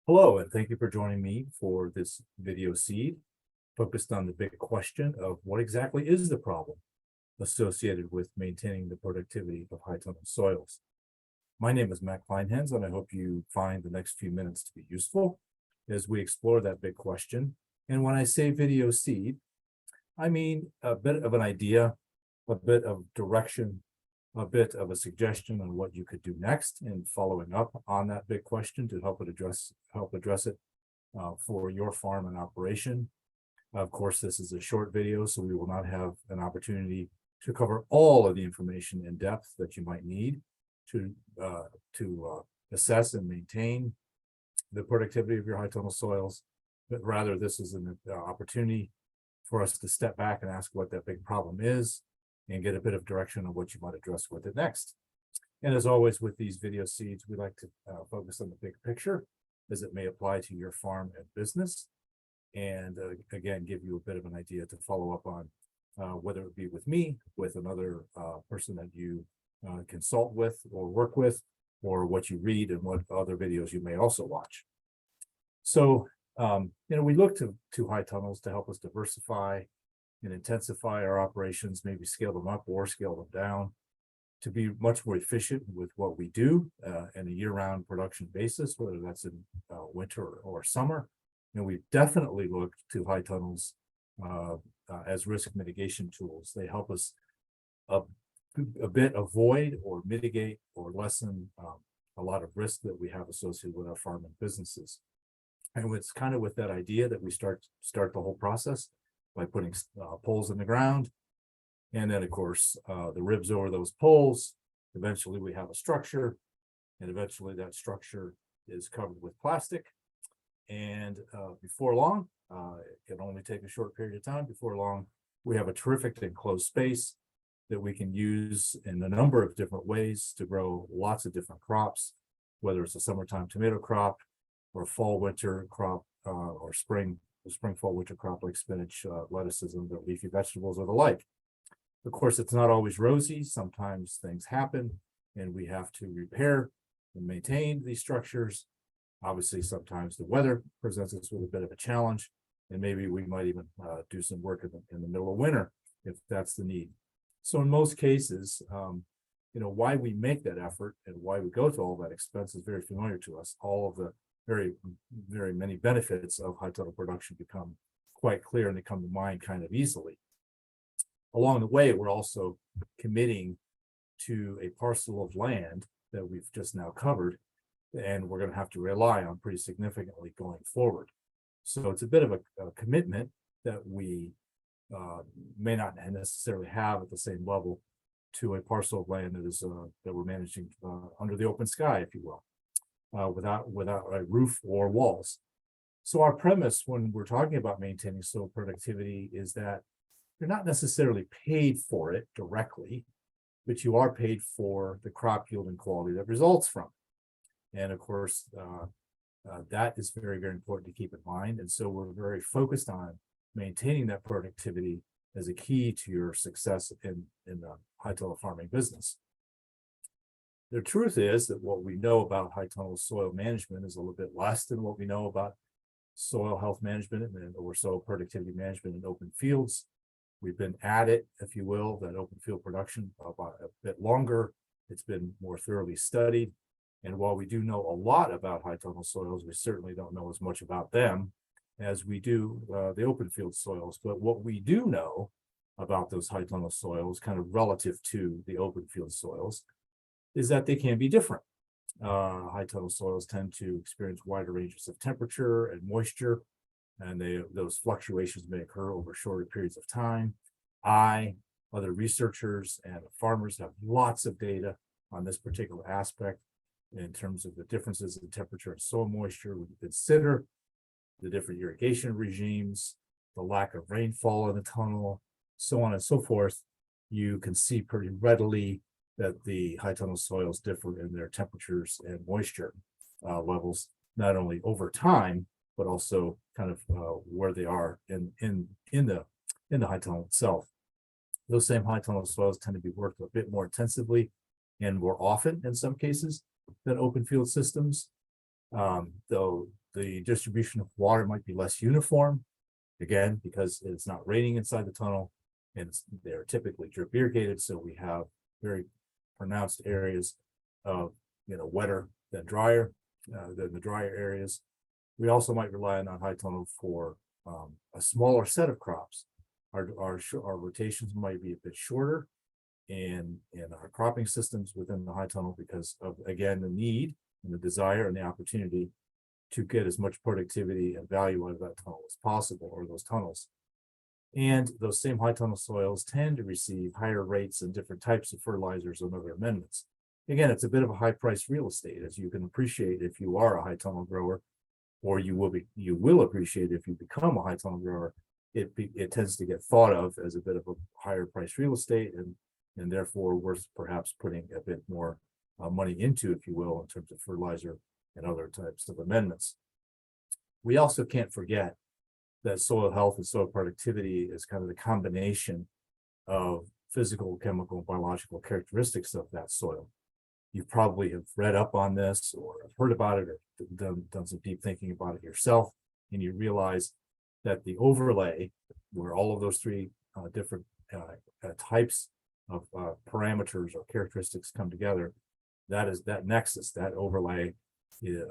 Hello, and thank you for joining me for this video seed focused on the big question of what exactly is the problem associated with maintaining the productivity of high tunnel soils. My name is Matt Kleinhens, and I hope you find the next few minutes to be useful as we explore that big question. And when I say video seed, I mean a bit of an idea, a bit of direction, a bit of a suggestion on what you could do next in following up on that big question to help address it for your farm and operation. Of course, this is a short video, so we will not have an opportunity to cover all of the information in depth that you might need to assess and maintain the productivity of your high tunnel soils, but rather this is an opportunity for us to step back and ask what that big problem is and get a bit of direction on what you might address with it next. And as always with these video seeds, we like to focus on the big picture as it may apply to your farm and business. And again, give you a bit of an idea to follow up on, whether it be with me, with another person that you consult with or work with, or what you read and what other videos you may also watch. So, we look to high tunnels to help us diversify and intensify our operations, maybe scale them up or scale them down to be much more efficient with what we do in a year-round production basis, whether that's in winter or summer. And we've definitely looked to high tunnels as risk mitigation tools. They help us a bit avoid or mitigate or lessen a lot of risk that we have associated with our farming businesses. And it's kind of with that idea that we start the whole process by putting poles in the ground. And then, of course, the ribs over those poles. Eventually, we have a structure, and eventually that structure is covered with plastic. And before long, it can only take a short period of time. Before long, we have a terrific enclosed space that we can use in a number of different ways to grow lots of different crops, whether it's a summertime tomato crop or a fall winter crop or spring fall winter crop like spinach, lettuces, and the leafy vegetables or the like. Of course, it's not always rosy. Sometimes things happen and we have to repair and maintain these structures. Obviously, sometimes the weather presents us with a bit of a challenge, and maybe we might even do some work in the middle of winter if that's the need. So in most cases, why we make that effort and why we go to all that expense is very familiar to us. All of the very, very many benefits of high tunnel production become quite clear and they come to mind kind of easily. Along the way, we're also committing to a parcel of land that we've just now covered, and we're going to have to rely on pretty significantly going forward. So it's a bit of a commitment that we may not necessarily have at the same level to a parcel of land that we're managing under the open sky, if you will, without a roof or walls. So our premise when we're talking about maintaining soil productivity is that you're not necessarily paid for it directly, but you are paid for the crop yield and quality that results from it. And of course, that is very, very important to keep in mind. And so we're very focused on maintaining that productivity as a key to your success in the high tunnel farming business. The truth is that what we know about high tunnel soil management is a little bit less than what we know about soil health management or soil productivity management in open fields. We've been at it, if you will, that open field production about a bit longer. It's been more thoroughly studied. And while we do know a lot about high tunnel soils, we certainly don't know as much about them as we do the open field soils. But what we do know about those high tunnel soils, kind of relative to the open field soils, is that they can be different. High tunnel soils tend to experience wider ranges of temperature and moisture, and those fluctuations may occur over shorter periods of time. Other researchers and farmers have lots of data on this particular aspect in terms of the differences in temperature and soil moisture. When you consider the different irrigation regimes, the lack of rainfall in the tunnel, so on and so forth, you can see pretty readily that the high tunnel soils differ in their temperatures and moisture levels, not only over time, but also kind of where they are in the high tunnel itself. Those same high tunnel soils tend to be worked a bit more intensively and more often in some cases than open field systems. Though the distribution of water might be less uniform. Again, because it's not raining inside the tunnel, and they're typically drip irrigated, so we have very pronounced areas of wetter than drier than the drier areas. We also might rely on high tunnel for a smaller set of crops. Our rotations might be a bit shorter in our cropping systems within the high tunnel because of, again, the need and the desire and the opportunity to get as much productivity and value out of that tunnel as possible, or those tunnels. And those same high tunnel soils tend to receive higher rates and different types of fertilizers and other amendments. Again, it's a bit of a high price real estate, as you can appreciate if you are a high tunnel grower, or you will appreciate if you become a high tunnel grower. It tends to get thought of as a bit of a higher price real estate, and therefore worth perhaps putting a bit more money into, if you will, in terms of fertilizer and other types of amendments. We also can't forget that soil health and soil productivity is kind of the combination of physical, chemical, and biological characteristics of that soil. You probably have read up on this or have heard about it, or done some deep thinking about it yourself, and you realize that the overlay, where all of those three different types of parameters or characteristics come together, that nexus, that overlay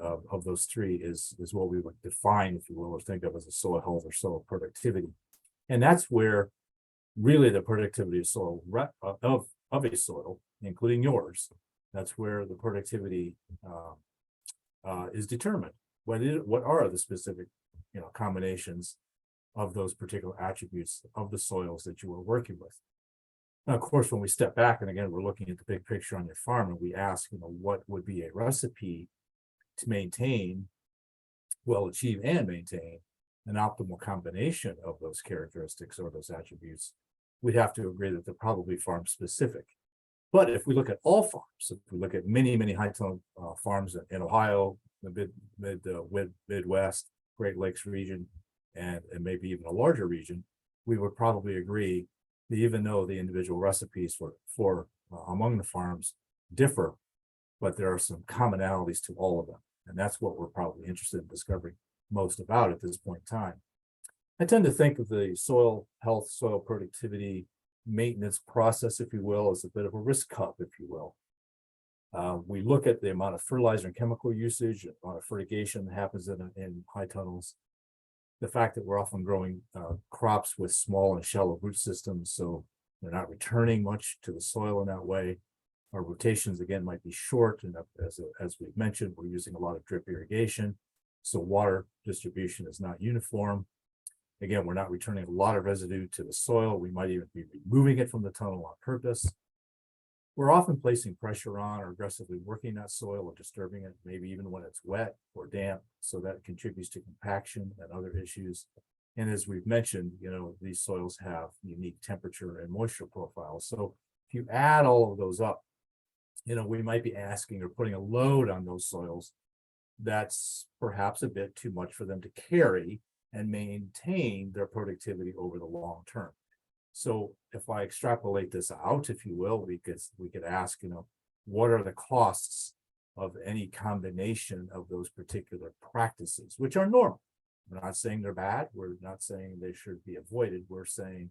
of those three is what we would define, if you will, or think of as a soil health or soil productivity. And that's where really the productivity of soil of a soil, including yours, that's where the productivity is determined. What are the specific combinations of those particular attributes of the soils that you are working with? Now, of course, when we step back, and again, we're looking at the big picture on your farm, and we ask, what would be a recipe to maintain, achieve and maintain an optimal combination of those characteristics or those attributes, we'd have to agree that they're probably farm specific. But if we look at all farms, if we look at many high tunnel farms in Ohio, the Midwest, Great Lakes region, and maybe even a larger region, we would probably agree that even though the individual recipes for among the farms differ, but there are some commonalities to all of them. And that's what we're probably interested in discovering most about at this point in time. I tend to think of the soil health, soil productivity maintenance process, if you will, as a bit of a risk cup, if you will. We look at the amount of fertilizer and chemical usage, amount of fertigation that happens in high tunnels, the fact that we're often growing crops with small and shallow root systems, so they're not returning much to the soil in that way. Our rotations, again, might be short, and as we've mentioned, we're using a lot of drip irrigation, so water distribution is not uniform. Again, we're not returning a lot of residue to the soil. We might even be removing it from the tunnel on purpose. We're often placing pressure on or aggressively working that soil or disturbing it, maybe even when it's wet or damp, so that contributes to compaction and other issues. And as we've mentioned, these soils have unique temperature and moisture profiles. So if you add all of those up, we might be asking or putting a load on those soils that's perhaps a bit too much for them to carry and maintain their productivity over the long term. So if I extrapolate this out, if you will, we could ask, what are the costs of any combination of those particular practices, which are normal. We're not saying they're bad. We're not saying they should be avoided. We're saying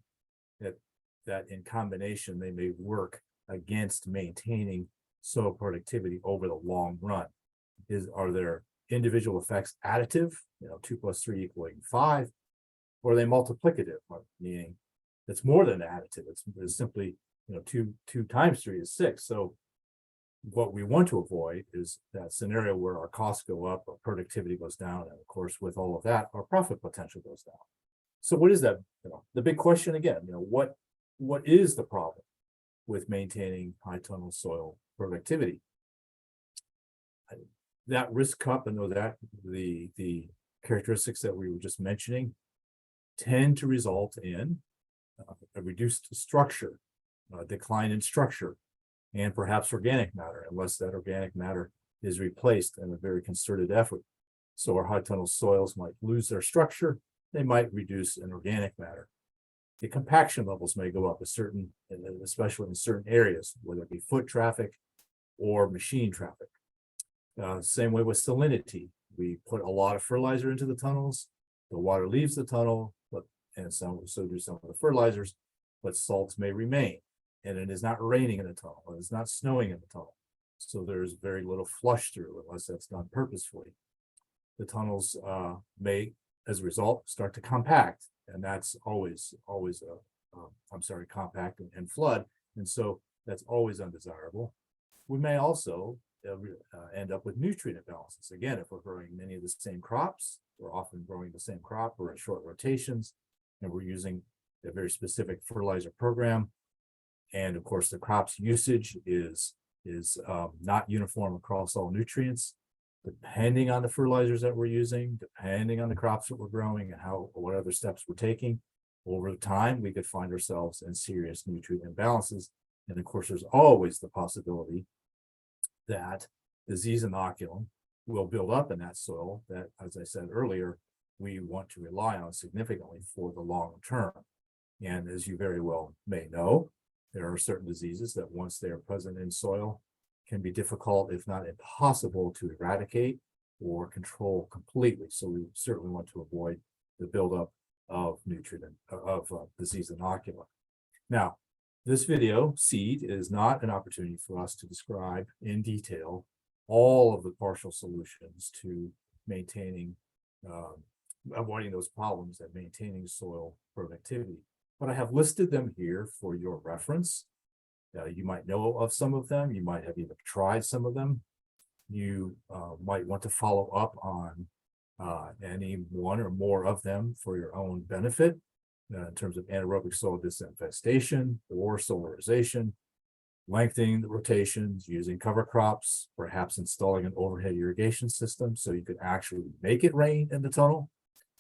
that in combination, they may work against maintaining soil productivity over the long run. Are there individual effects additive, 2 + 3 = 5, or are they multiplicative, meaning it's more than additive? It's simply, 2 × 3 is 6. So what we want to avoid is that scenario where our costs go up, our productivity goes down, and of course, with all of that, our profit potential goes down. So what is that? The big question again, what is the problem with maintaining high tunnel soil productivity? That risk cup, and that the characteristics that we were just mentioning tend to result in a reduced structure, a decline in structure, and perhaps organic matter, unless that organic matter is replaced in a very concerted effort. So our high tunnel soils might lose their structure, they might reduce in organic matter. The compaction levels may go up especially in certain areas, whether it be foot traffic or machine traffic. Same way with salinity. we put a lot of fertilizer into the tunnels, the water leaves the tunnel, and so do some of the fertilizers, but salts may remain. And it is not raining in the tunnel, it's not snowing in the tunnel. So there's very little flush through unless that's done purposefully. The tunnels may, as a result, start to compact, and that's always compact and flood, and so that's always undesirable. We may also end up with nutrient imbalances. Again, if we're growing many of the same crops, we're often growing the same crop or in short rotations, and we're using a very specific fertilizer program. And of course, the crop's usage is not uniform across all nutrients, depending on the fertilizers that we're using, depending on the crops that we're growing and what other steps we're taking. Over time, we could find ourselves in serious nutrient imbalances. And of course, there's always the possibility that disease inoculum will build up in that soil that, as I said earlier, we want to rely on significantly for the long term. And as you very well may know, there are certain diseases that once they are present in soil can be difficult, if not impossible, to eradicate or control completely. So we certainly want to avoid the buildup of disease inoculum. Now, this video, Seed, is not an opportunity for us to describe in detail all of the partial solutions to maintaining, avoiding those problems and maintaining soil productivity. But I have listed them here for your reference. You might know of some of them. You might have even tried some of them. You might want to follow up on any one or more of them for your own benefit in terms of anaerobic soil disinfestation or solarization, lengthening the rotations, using cover crops, perhaps installing an overhead irrigation system so you could actually make it rain in the tunnel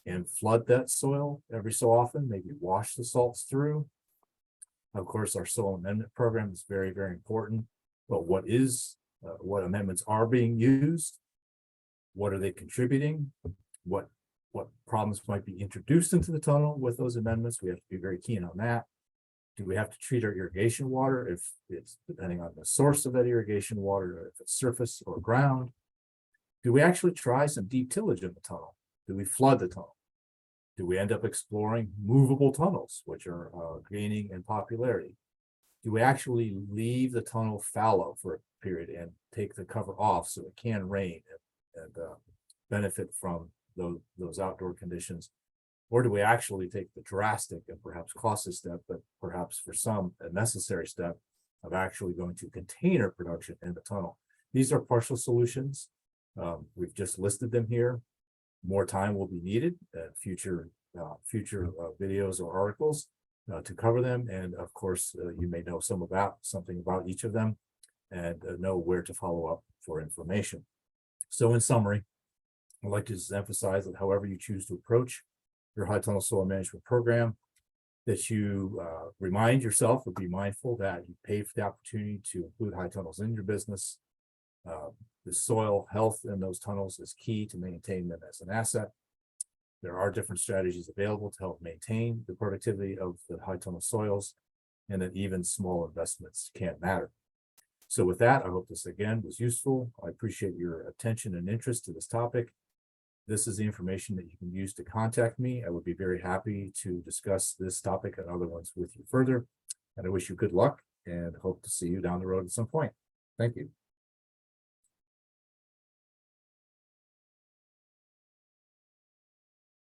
and flood that soil every so often, maybe wash the salts through. Of course, our soil amendment program is very, very important. But what amendments are being used? What are they contributing? What problems might be introduced into the tunnel with those amendments? We have to be very keen on that. Do we have to treat our irrigation water if it's depending on the source of that irrigation water, if it's surface or ground? Do we actually try some deep tillage in the tunnel? Do we flood the tunnel? Do we end up exploring movable tunnels, which are gaining in popularity? Do we actually leave the tunnel fallow for a period and take the cover off so it can rain and benefit from those outdoor conditions? Or do we actually take the drastic and perhaps costly step, but perhaps for some a necessary step of actually going to container production in the tunnel? These are partial solutions. We've just listed them here. More time will be needed at future videos or articles to cover them. And of course, you may know something about each of them and know where to follow up for information. So in summary, I'd like to just emphasize that however you choose to approach your high tunnel soil management program, that you remind yourself or be mindful that you pay for the opportunity to include high tunnels in your business. The soil health in those tunnels is key to maintain them as an asset. There are different strategies available to help maintain the productivity of the high tunnel soils, and that even small investments can matter. So with that, I hope this again was useful. I appreciate your attention and interest to this topic. This is the information that you can use to contact me. I would be very happy to discuss this topic and other ones with you further. And I wish you good luck and hope to see you down the road at some point. Thank you.